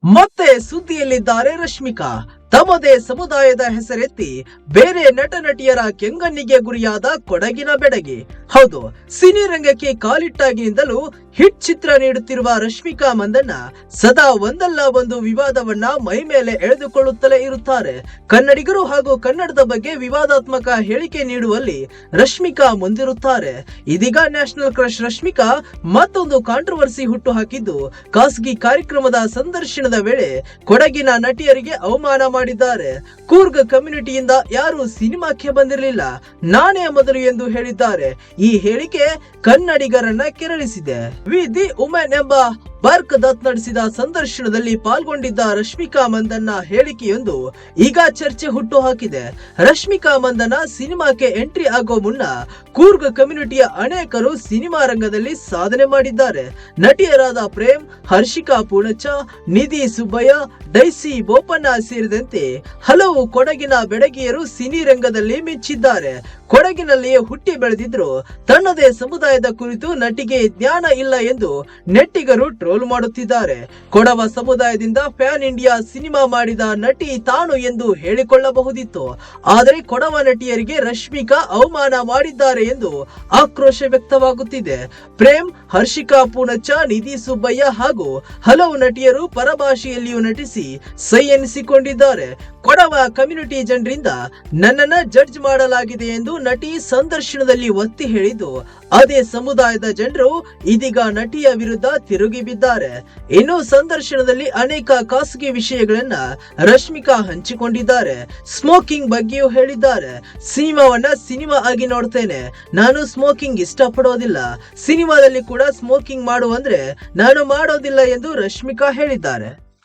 ಮತ್ತೆ ಸುದ್ದಿಯಲ್ಲಿದ್ದಾರೆ ರಶ್ಮಿಕಾ. ತಮ್ಮದೇ ಸಮುದಾಯದ ಹೆಸರೆತ್ತಿ ಬೇರೆ ನಟ ನಟಿಯರ ಕೆಂಗಣ್ಣಿಗೆ ಗುರಿಯಾದ ಕೊಡಗಿನ ಬೆಡಗಿ. ಹೌದು, ಸಿನಿ ರಂಗಕ್ಕೆ ಕಾಲಿಟ್ಟಾಗಿನಿಂದಲೂ ಹಿಟ್ ಚಿತ್ರ ನೀಡುತ್ತಿರುವ ರಶ್ಮಿಕಾ ಮಂದಣ್ಣ ಸದಾ ಒಂದಲ್ಲ ಒಂದು ವಿವಾದವನ್ನ ಮೈ ಮೇಲೆ ಎಳೆದುಕೊಳ್ಳುತ್ತಲೇ ಇರುತ್ತಾರೆ. ಕನ್ನಡಿಗರು ಹಾಗೂ ಕನ್ನಡದ ಬಗ್ಗೆ ವಿವಾದಾತ್ಮಕ ಹೇಳಿಕೆ ನೀಡುವಲ್ಲಿ ರಶ್ಮಿಕಾ ಮುಂದಿರುತ್ತಾರೆ. ಇದೀಗ ನ್ಯಾಷನಲ್ ಕ್ರಶ್ ರಶ್ಮಿಕಾ ಮತ್ತೊಂದು ಕಾಂಟ್ರವರ್ಸಿ ಹುಟ್ಟು ಹಾಕಿದ್ದು, ಖಾಸಗಿ ಕಾರ್ಯಕ್ರಮದ ಸಂದರ್ಶನದ ವೇಳೆ ಕೊಡಗಿನ ನಟಿಯರಿಗೆ ಅವಮಾನ ಮಾಡಿದ್ದಾರೆ. ಕೂರ್ಗ್ ಕಮ್ಯುನಿಟಿಯಿಂದ ಯಾರು ಸಿನಿಮಾಕ್ಕೆ ಬಂದಿರಲಿಲ್ಲ, ನಾನೇ ಮೊದಲು ಎಂದು ಹೇಳಿದ್ದಾರೆ. ಈ ಹೇಳಿಕೆ ಕನ್ನಡಿಗರನ್ನ ಕೆರಳಿಸಿದೆ. ವಿ ದಿ ವುಮೆನ್ ಎಂಬ ಬರ್ಕ್ ದತ್ ನಡೆಸಿದ ಸಂದರ್ಶನದಲ್ಲಿ ಪಾಲ್ಗೊಂಡಿದ್ದ ರಶ್ಮಿಕಾ ಮಂದಣ್ಣ ಹೇಳಿಕೆಯೊಂದು ಈಗ ಚರ್ಚೆ ಹುಟ್ಟು ಹಾಕಿದೆ. ರಶ್ಮಿಕಾ ಮಂದಣ್ಣ ಸಿನಿಮಾಕ್ಕೆ ಎಂಟ್ರಿ ಆಗೋ ಮುನ್ನ ಕೂರ್ಗ್ ಕಮ್ಯುನಿಟಿಯ ಅನೇಕರು ಸಿನಿಮಾ ರಂಗದಲ್ಲಿ ಸಾಧನೆ ಮಾಡಿದ್ದಾರೆ. ನಟಿಯರಾದ ಪ್ರೇಮ್, ಹರ್ಷಿಕಾ ಪೂಣಚ್ಚ, ನಿಧಿ ಸುಬ್ಬಯ್ಯ, ಡೈಸಿ ಬೋಪಣ್ಣ ಸೇರಿದಂತೆ ಹಲವು ಕೊಡಗಿನ ಬೆಡಗಿಯರು ಸಿನಿ ರಂಗದಲ್ಲಿ ಮಿಂಚಿದ್ದಾರೆ. ಕೊಡಗಿನಲ್ಲಿಯೇ ಹುಟ್ಟಿ ಬೆಳೆದಿದ್ರು ತನ್ನದೇ ಸಮುದಾಯದ ಕುರಿತು ನಟಿಗೆ ಜ್ಞಾನ ಇಲ್ಲ ಎಂದು ನೆಟ್ಟಿಗರು ಟ್ರೋಲ್ ಮಾಡುತ್ತಿದ್ದಾರೆ. ಕೊಡವ ಸಮುದಾಯದಿಂದ ಪ್ಯಾನ್ ಇಂಡಿಯಾ ಸಿನಿಮಾ ಮಾಡಿದ ನಟಿ ತಾನು ಎಂದು ಹೇಳಿಕೊಳ್ಳಬಹುದಿತ್ತು. ಆದರೆ ಕೊಡವ ನಟಿಯರಿಗೆ ರಶ್ಮಿಕಾ ಅವಮಾನ ಮಾಡಿದ್ದಾರೆ ಎಂದು ಆಕ್ರೋಶ ವ್ಯಕ್ತವಾಗುತ್ತಿದೆ. ಪ್ರೇಮ್, ಹರ್ಷಿಕಾ ಪೂಣಚ್ಚ, ನಿಧಿ ಸುಬ್ಬಯ್ಯ ಹಾಗೂ ಹಲವು ನಟಿಯರು ಪರಭಾಷೆಯಲ್ಲಿಯೂ ನಟಿಸಿ ಸೈ ಎನಿಸಿಕೊಂಡಿದ್ದಾರೆ. ಕೊಡವ ಕಮ್ಯುನಿಟಿ ಜನರಿಂದ ನನ್ನನ್ನ ಜಡ್ಜ್ ಮಾಡಲಾಗಿದೆ ಎಂದು ನಟಿ ಸಂದರ್ಶನದಲ್ಲಿ ಒತ್ತಿ ಹೇಳಿದ್ದು, ಅದೇ ಸಮುದಾಯದ ಜನರು ಇದೀಗ ನಟಿಯ ವಿರುದ್ಧ ತಿರುಗಿ ಬಿದ್ದಾರೆ. ಇನ್ನು ಸಂದರ್ಶನದಲ್ಲಿ ಅನೇಕ ಖಾಸಗಿ ವಿಷಯಗಳನ್ನ ರಶ್ಮಿಕಾ ಹಂಚಿಕೊಂಡಿದ್ದಾರೆ. ಸ್ಮೋಕಿಂಗ್ ಬಗ್ಗೆಯೂ ಹೇಳಿದ್ದಾರೆ. ಸಿನಿಮಾವನ್ನ ಸಿನಿಮಾ ಆಗಿ ನೋಡ್ತೇನೆ, ನಾನು ಸ್ಮೋಕಿಂಗ್ ಇಷ್ಟಪಡೋದಿಲ್ಲ. ಸಿನಿಮಾದಲ್ಲಿ ಕೂಡ ಸ್ಮೋಕಿಂಗ್ ಮಾಡುವಂದ್ರೆ ನಾನು ಮಾಡೋದಿಲ್ಲ ಎಂದು ರಶ್ಮಿಕಾ ಹೇಳಿದ್ದಾರೆ.